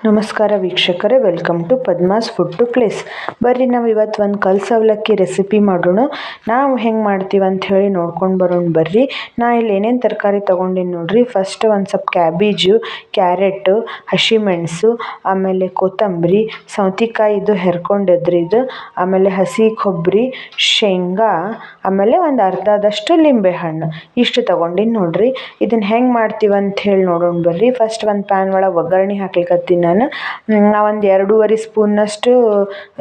ನಮಸ್ಕಾರ ವೀಕ್ಷಕರೇ, welcome to Padma's food to place. ಬರ್ರಿ ನಾವು ಇವತ್ತು ಒಂದು ಕಲ್ಸ ಅವಲಕ್ಕಿ ರೆಸಿಪಿ ಮಾಡೋಣ. ನಾವು ಹೆಂಗೆ ಮಾಡ್ತೀವಿ ಅಂತ ಹೇಳಿ ನೋಡ್ಕೊಂಡು ಬರೋಣ ಬರ್ರಿ. ನಾ ಇಲ್ಲಿ ಏನೇನು ತರಕಾರಿ ತೊಗೊಂಡಿನಿ ನೋಡ್ರಿ. ಫಸ್ಟ್ ಒಂದು ಸ್ವಲ್ಪ ಕ್ಯಾಬೇಜು, ಕ್ಯಾರೆಟು, ಹಸಿಮೆಣಸು, ಆಮೇಲೆ ಕೊತ್ತಂಬರಿ, ಸೌತೆಕಾಯಿ ಇದು ಹೆರ್ಕೊಂಡಿದ್ರಿ ಇದು, ಆಮೇಲೆ ಹಸಿ ಕೊಬ್ಬರಿ, ಶೇಂಗಾ, ಆಮೇಲೆ ಒಂದು ಅರ್ಧದಷ್ಟು ಲಿಂಬೆಹಣ್ಣು ಇಷ್ಟು ತೊಗೊಂಡಿನಿ ನೋಡ್ರಿ. ಇದನ್ನು ಹೆಂಗೆ ಮಾಡ್ತೀವಿ ಅಂತ ಹೇಳಿ ನೋಡೋಣ ಬರ್ರಿ. ಫಸ್ಟ್ ಒಂದು ಪ್ಯಾನ್ ಒಳಗೆ ಒಗ್ಗರಣೆ ಹಾಕ್ಲಿಕ್ಕತ್ತೀನಿ ನಾನು ಒಂದು 2.5 ಸ್ಪೂನ್ನಷ್ಟು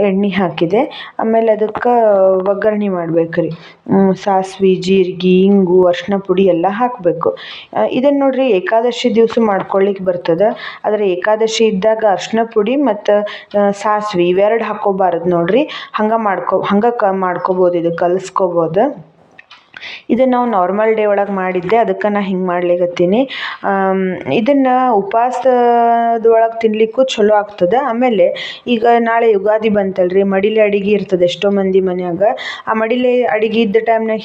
ಎಣ್ಣೆ ಹಾಕಿದೆ. ಆಮೇಲೆ ಅದಕ್ಕೆ ಒಗ್ಗರಣೆ ಮಾಡ್ಬೇಕ್ರಿ. ಸಾಸಿವೆ, ಜೀರಿಗೆ, ಇಂಗು, ಅರಿಶಿನ ಪುಡಿ ಎಲ್ಲ ಹಾಕಬೇಕು. ಇದನ್ನು ನೋಡ್ರಿ ಏಕಾದಶಿ ದಿವಸ ಮಾಡ್ಕೊಳ್ಳಿಕ್ಕೆ ಬರ್ತದೆ. ಆದರೆ ಏಕಾದಶಿ ಇದ್ದಾಗ ಅರಿಶಿನ ಪುಡಿ ಮತ್ತು ಸಾಸಿವೆ ಇವೆರಡು ಹಾಕೋಬಾರದು ನೋಡ್ರಿ. ಹಂಗೆ ಮಾಡ್ಕೋಬೋದು, ಇದು ಕಲಿಸ್ಕೋಬೋದು. ಇದನ್ನು ನಾವು ನಾರ್ಮಲ್ ಡೇ ಒಳಗೆ ಮಾಡಿದ್ದೆ, ಅದಕ್ಕೆ ನಾ ಹಿಂಗೆ ಮಾಡ್ಲಿಕತ್ತೀನಿ. ಇದನ್ನು ಉಪವಾಸದೊಳಗೆ ತಿನ್ನಲಿಕ್ಕೂ ಚಲೋ ಆಗ್ತದೆ. ಆಮೇಲೆ ಈಗ ನಾಳೆ ಯುಗಾದಿ ಬಂತಲ್ರಿ, ಮಡಿಲೆ ಅಡಿಗೆ ಇರ್ತದೆ ಎಷ್ಟೋ ಮಂದಿ ಮನ್ಯಾಗ. ಆ ಮಡಿಲೆ ಅಡಿಗೆ ಇದ್ದ ಟೈಮ್ನಾಗ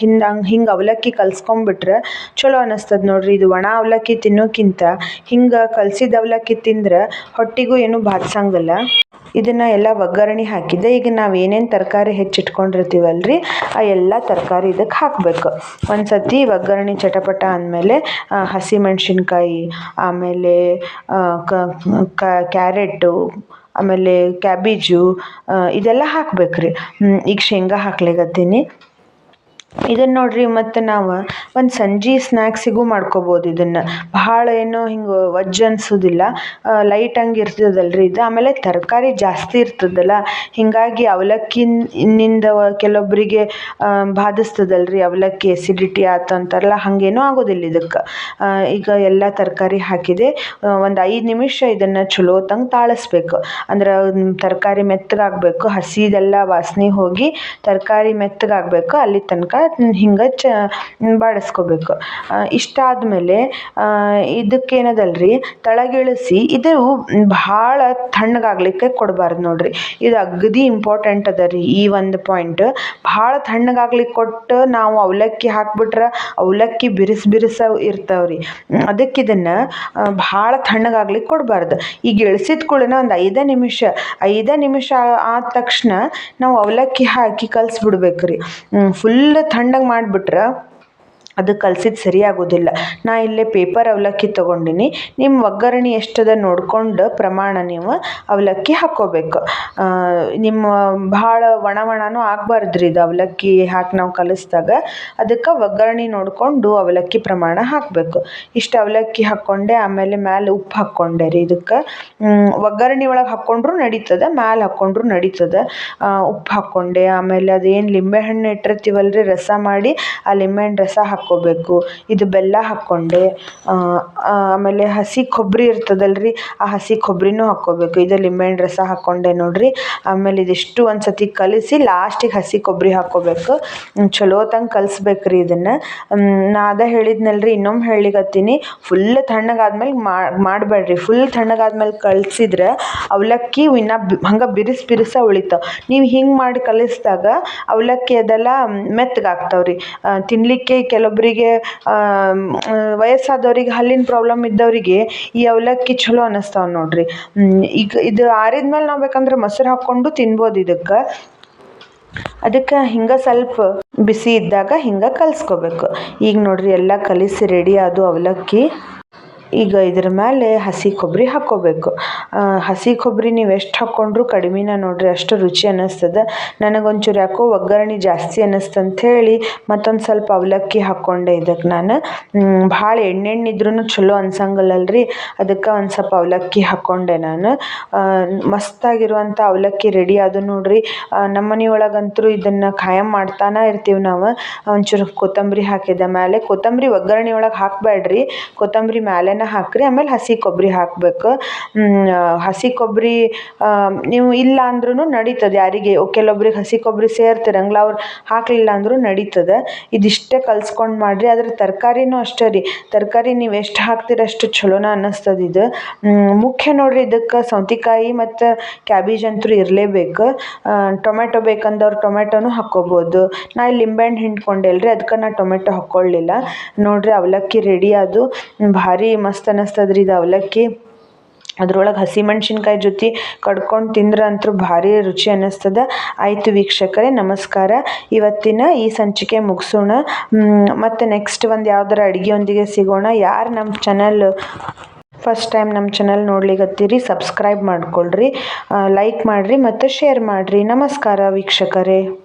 ಹಿಂಗೆ ಅವಲಕ್ಕಿ ಕಲ್ಸ್ಕೊಂಡ್ಬಿಟ್ರೆ ಚಲೋ ಅನ್ನಿಸ್ತದೆ ನೋಡ್ರಿ. ಇದು ಒಣ ಅವಲಕ್ಕಿ ತಿನ್ನೋಕ್ಕಿಂತ ಹಿಂಗೆ ಕಲಸಿದ ಅವಲಕ್ಕಿ ತಿಂದ್ರೆ ಹೊಟ್ಟಿಗೂ ಏನೂ ಬಾಧಿಸಂಗಿಲ್ಲ. ಇದನ್ನು ಎಲ್ಲ ಒಗ್ಗರಣೆ ಹಾಕಿದ್ದೆ. ಈಗ ನಾವು ಏನೇನು ತರಕಾರಿ ಹೆಚ್ಚಿಟ್ಕೊಂಡಿರ್ತೀವಲ್ರಿ ಆ ಎಲ್ಲ ತರಕಾರಿ ಇದಕ್ಕೆ ಹಾಕಬೇಕು. ಒಂದು ಸತಿ ಒಗ್ಗರಣೆ ಚಟಪಟ ಅಂದಮೇಲೆ ಹಸಿಮೆಣ್ಸಿನ್ಕಾಯಿ, ಆಮೇಲೆ ಕ್ಯಾರೆಟು, ಆಮೇಲೆ ಕ್ಯಾಬೇಜು ಇದೆಲ್ಲ ಹಾಕ್ಬೇಕ್ರಿ. ಈಗ ಶೇಂಗಾ ಹಾಕ್ಲಿಕತ್ತೀನಿ. ಇದನ್ನು ನೋಡ್ರಿ ಮತ್ತು ನಾವು ಒಂದು ಸಂಜೆ ಸ್ನ್ಯಾಕ್ಸಿಗೂ ಮಾಡ್ಕೋಬೋದು. ಇದನ್ನು ಭಾಳ ಏನೋ ಹಿಂಗೆ ವಜ್ಜ ಅನ್ಸೋದಿಲ್ಲ, ಲೈಟ್ ಹಂಗೆ ಇರ್ತದಲ್ರಿ ಇದು. ಆಮೇಲೆ ತರಕಾರಿ ಜಾಸ್ತಿ ಇರ್ತದಲ್ಲ, ಹೀಗಾಗಿ ಅವಲಕ್ಕಿನಿಂದ ಕೆಲವೊಬ್ಬರಿಗೆ ಬಾಧಿಸ್ತದಲ್ರಿ ಅವಲಕ್ಕಿ, ಎಸಿಡಿಟಿ ಆಯ್ತು ಅಂತಾರಲ್ಲ, ಹಾಗೇನೂ ಆಗೋದಿಲ್ಲ ಇದಕ್ಕೆ. ಈಗ ಎಲ್ಲ ತರಕಾರಿ ಹಾಕಿದೆ. ಒಂದು 5 ನಿಮಿಷ ಇದನ್ನು ಚಲೋ ತಂಗೆ ತಾಳಿಸ್ಬೇಕು. ಅಂದ್ರೆ ತರಕಾರಿ ಮೆತ್ತಗಾಗಬೇಕು, ಹಸಿದೆಲ್ಲ ವಾಸನೆ ಹೋಗಿ ತರಕಾರಿ ಮೆತ್ತಗಾಗಬೇಕು, ಅಲ್ಲಿ ತನಕ ಹಿಂಗೆ ಬಾಡಿಸ್ಕೋಬೇಕು. ಇಷ್ಟಾದಮೇಲೆ ಇದಕ್ಕೇನದಲ್ರಿ ತಳಗಿಳಿಸಿ ಇದು ಭಾಳ ತಣ್ಣಗಾಗಲಿಕ್ಕೆ ಕೊಡಬಾರ್ದು ನೋಡ್ರಿ. ಇದು ಅಗದಿ ಇಂಪಾರ್ಟೆಂಟ್ ಅದ ರೀ ಈ ಒಂದು ಪಾಯಿಂಟ್. ಭಾಳ ತಣ್ಣಗಾಗ್ಲಿಕ್ಕೆ ಕೊಟ್ಟು ನಾವು ಅವಲಕ್ಕಿ ಹಾಕ್ಬಿಟ್ರೆ ಅವಲಕ್ಕಿ ಬಿರುಸ ಇರ್ತಾವ್ರಿ. ಅದಕ್ಕೆ ಇದನ್ನು ಭಾಳ ತಣ್ಣಗಾಗ್ಲಿಕ್ಕೆ ಕೊಡಬಾರ್ದು. ಈಗ ಇಳಿಸಿದ ಕೂಡಲೇ ಒಂದು 5 ನಿಮಿಷ ಆದ ತಕ್ಷಣ ನಾವು ಅವಲಕ್ಕಿ ಹಾಕಿ ಕಲಿಸ್ಬಿಡ್ಬೇಕ್ರಿ. ಫುಲ್ ತಣ್ಣಗೆ ಮಾಡಿಬಿಟ್ರೆ ಅದು ಕಲ್ಸಿದ್ದು ಸರಿಯಾಗೋದಿಲ್ಲ. ನಾ ಇಲ್ಲೇ ಪೇಪರ್ ಅವಲಕ್ಕಿ ತೊಗೊಂಡಿನಿ. ನಿಮ್ಮ ಒಗ್ಗರಣೆ ಎಷ್ಟದ ನೋಡ್ಕೊಂಡು ಪ್ರಮಾಣ ನೀವು ಅವಲಕ್ಕಿ ಹಾಕ್ಕೋಬೇಕು. ನಿಮ್ಮ ಭಾಳ ಒಣನೂ ಆಗಬಾರ್ದ್ರಿ ಇದು ಅವಲಕ್ಕಿ ಹಾಕಿ ನಾವು ಕಲಿಸಿದಾಗ. ಅದಕ್ಕೆ ಒಗ್ಗರಣೆ ನೋಡಿಕೊಂಡು ಅವಲಕ್ಕಿ ಪ್ರಮಾಣ ಹಾಕಬೇಕು. ಇಷ್ಟು ಅವಲಕ್ಕಿ ಹಾಕ್ಕೊಂಡೆ. ಆಮೇಲೆ ಮ್ಯಾಲೆ ಉಪ್ಪು ಹಾಕ್ಕೊಂಡೆ ರೀ. ಇದಕ್ಕೆ ಒಗ್ಗರಣೆ ಒಳಗೆ ಹಾಕ್ಕೊಂಡ್ರೂ ನಡೀತದೆ, ಮ್ಯಾಲೆ ಹಾಕ್ಕೊಂಡ್ರೂ ನಡೀತದೆ. ಉಪ್ಪು ಹಾಕ್ಕೊಂಡೆ. ಆಮೇಲೆ ಅದೇನು ಲಿಂಬೆಹಣ್ಣು ಇಟ್ಟಿರ್ತೀವಲ್ರಿ ರಸ ಮಾಡಿ, ಆ ಲಿಂಬೆಹಣ್ಣು ರಸ ಹಾಕ್ಕೋಬೇಕು. ಇದು ಬೆಲ್ಲ ಹಾಕ್ಕೊಂಡೆ. ಆಮೇಲೆ ಹಸಿ ಕೊಬ್ಬರಿ ಇರ್ತದಲ್ರಿ, ಆ ಹಸಿ ಕೊಬ್ಬರಿನೂ ಹಾಕ್ಕೋಬೇಕು. ಇದು ಲಿಂಬೆಹಣ್ಣು ರಸ ಹಾಕ್ಕೊಂಡೆ ನೋಡ್ರಿ. ಆಮೇಲೆ ಇದಿಷ್ಟು ಒಂದು ಸತಿ ಕಲಿಸಿ ಲಾಸ್ಟಿಗೆ ಹಸಿ ಕೊಬ್ಬರಿ ಹಾಕ್ಕೋಬೇಕು. ಚಲೋ ತಂಗೆ ಕಲಿಸ್ಬೇಕ್ರಿ ಇದನ್ನು. ನಾ ಅದ ಹೇಳಿದ್ನಲ್ರಿ, ಇನ್ನೊಮ್ಮೆ ಹೇಳಿಕತ್ತೀನಿ, ಫುಲ್ ತಣ್ಣಗಾದ್ಮೇಲೆ ಮಾಡಬೇಡ್ರಿ. ಫುಲ್ ತಣ್ಣಗಾದ್ಮೇಲೆ ಕಲಿಸಿದ್ರೆ ಅವಲಕ್ಕಿ ಇನ್ನೂ ಹಂಗೆ ಬಿರುಸ ಉಳಿತಾವೆ. ನೀವು ಹಿಂಗೆ ಮಾಡಿ ಕಲಿಸಿದಾಗ ಅವಲಕ್ಕಿ ಅದೆಲ್ಲ ಮೆತ್ತಗಾಗ್ತಾವ್ರಿ. ತಿನ್ನಲಿಕ್ಕೆ ಕೆಲವೊಬ್ಬರಿಗೆ ವಯಸ್ಸಾದವ್ರಿಗೆ, ಹಲ್ಲಿನ ಪ್ರಾಬ್ಲಮ್ ಇದ್ದವರಿಗೆ ಈ ಅವಲಕ್ಕಿ ಚಲೋ ಅನ್ನಿಸ್ತಾವೆ ನೋಡ್ರಿ. ಈಗ ಇದು ಆರಿದ್ಮೇಲೆ ನಾವು ಬೇಕಂದ್ರೆ ಮೊಸರು ಹಾಕ್ಕೊಂಡು ತಿನ್ಬೋದು ಇದಕ್ಕೆ. ಅದಕ್ಕೆ ಹಿಂಗೆ ಸ್ವಲ್ಪ ಬಿಸಿ ಇದ್ದಾಗ ಹಿಂಗೆ ಕಲಿಸ್ಕೋಬೇಕು. ಈಗ ನೋಡ್ರಿ ಎಲ್ಲ ಕಲಿಸಿ ರೆಡಿ ಆದು ಅವಲಕ್ಕಿ. ಈಗ ಇದ್ರ ಮೇಲೆ ಹಸಿ ಕೊಬ್ಬರಿ ಹಾಕ್ಕೋಬೇಕು. ಹಸಿ ಕೊಬ್ಬರಿ ನೀವು ಎಷ್ಟು ಹಾಕ್ಕೊಂಡ್ರೂ ಕಡಿಮೆನ ನೋಡ್ರಿ, ಅಷ್ಟು ರುಚಿ ಅನ್ನಿಸ್ತದೆ. ನನಗೊಂಚೂರು ಯಾಕೋ ಒಗ್ಗರಣೆ ಜಾಸ್ತಿ ಅನ್ನಿಸ್ತಂಥೇಳಿ ಮತ್ತೊಂದು ಸ್ವಲ್ಪ ಅವಲಕ್ಕಿ ಹಾಕ್ಕೊಂಡೆ ಇದಕ್ಕೆ ನಾನು. ಭಾಳ ಎಣ್ಣೆಣ್ಣಿದ್ರೂ ಚಲೋ ಅನ್ಸಂಗಿಲ್ಲಲ್ರಿ, ಅದಕ್ಕೆ ಒಂದು ಸ್ವಲ್ಪ ಅವಲಕ್ಕಿ ಹಾಕ್ಕೊಂಡೆ ನಾನು. ಮಸ್ತಾಗಿರುವಂಥ ಅವಲಕ್ಕಿ ರೆಡಿ ಅದು ನೋಡ್ರಿ. ನಮ್ಮ ಮನೆಯೊಳಗಂತೂ ಇದನ್ನು ಖಾಯಂ ಮಾಡ್ತಾನೆ ಇರ್ತೀವಿ ನಾವು. ಒಂಚೂರು ಕೊತ್ತಂಬರಿ ಹಾಕಿದೆ ಮೇಲೆ. ಕೊತ್ತಂಬರಿ ಒಗ್ಗರಣೆ ಒಳಗೆ ಹಾಕಬೇಡ್ರಿ, ಕೊತ್ತಂಬರಿ ಮ್ಯಾಲೆನ ಹಾಕ್ರಿ. ಆಮೇಲೆ ಹಸಿ ಕೊಬ್ಬರಿ ಹಾಕಬೇಕು. ಹಸಿ ಕೊಬ್ಬರಿ ನೀವು ಇಲ್ಲ ಅಂದ್ರೂ ನಡೀತದೆ. ಯಾರಿಗೆ ಕೆಲವೊಬ್ರಿಗೆ ಹಸಿ ಕೊಬ್ಬರಿ ಸೇರ್ತಿರಂಗಿಲ್ಲ, ಅವ್ರು ಹಾಕಲಿಲ್ಲ ಅಂದರೂ ನಡೀತದೆ. ಇದಿಷ್ಟೇ ಕಲ್ಸ್ಕೊಂಡು ಮಾಡಿರಿ. ಅದ್ರ ತರಕಾರಿನೂ ಅಷ್ಟೇ ರೀ, ತರಕಾರಿ ನೀವು ಎಷ್ಟು ಹಾಕ್ತೀರ ಅಷ್ಟು ಚಲೋನ ಅನ್ನಿಸ್ತದೆ ಇದು. ಮುಖ್ಯ ನೋಡ್ರಿ ಇದಕ್ಕೆ ಸೌತೆಕಾಯಿ ಮತ್ತು ಕ್ಯಾಬೇಜ್ ಅಂತೂ ಇರಲೇಬೇಕು. ಟೊಮೆಟೊ ಬೇಕಂದವ್ರು ಟೊಮೆಟೊನೂ ಹಾಕ್ಕೋಬೋದು. ನಾ ಇಲ್ಲಿ ಲಿಂಬೆಹಣ್ಣು ಹಿಂಡ್ಕೊಂಡೆ ಅಲ್ರಿ, ಅದಕ್ಕೆ ನಾ ಟೊಮೆಟೊ ಹಾಕ್ಕೊಳ್ಳಿಲ್ಲ ನೋಡ್ರಿ. ಅವಲಕ್ಕಿ ರೆಡಿ ಅದು ಭಾರಿ ಮಸ್ತ್ ಅನ್ನಿಸ್ತದ್ರಿ ಇದು ಅವಲಕ್ಕಿ. ಅದ್ರೊಳಗೆ ಹಸಿಮೆಣ್ಸಿನ್ಕಾಯಿ ಜೊತೆ ಕಡ್ಕೊಂಡು ತಿಂದ್ರೆ ಅಂತೂ ಭಾರಿ ರುಚಿ ಅನ್ನಿಸ್ತದ. ಆಯಿತು ವೀಕ್ಷಕರೇ, ನಮಸ್ಕಾರ. ಇವತ್ತಿನ ಈ ಸಂಚಿಕೆ ಮುಗಿಸೋಣ. ಮತ್ತು ನೆಕ್ಸ್ಟ್ ಒಂದು ಯಾವ್ದಾರ ಅಡುಗೆಯೊಂದಿಗೆ ಸಿಗೋಣ. ಯಾರು ನಮ್ಮ ಚಾನಲ್ ಫಸ್ಟ್ ಟೈಮ್ ನಮ್ಮ ಚಾನಲ್ ನೋಡ್ಲಿಕತ್ತೀರಿ, ಸಬ್ಸ್ಕ್ರೈಬ್ ಮಾಡ್ಕೊಳ್ರಿ, ಲೈಕ್ ಮಾಡಿರಿ ಮತ್ತು ಶೇರ್ ಮಾಡಿರಿ. ನಮಸ್ಕಾರ ವೀಕ್ಷಕರೇ.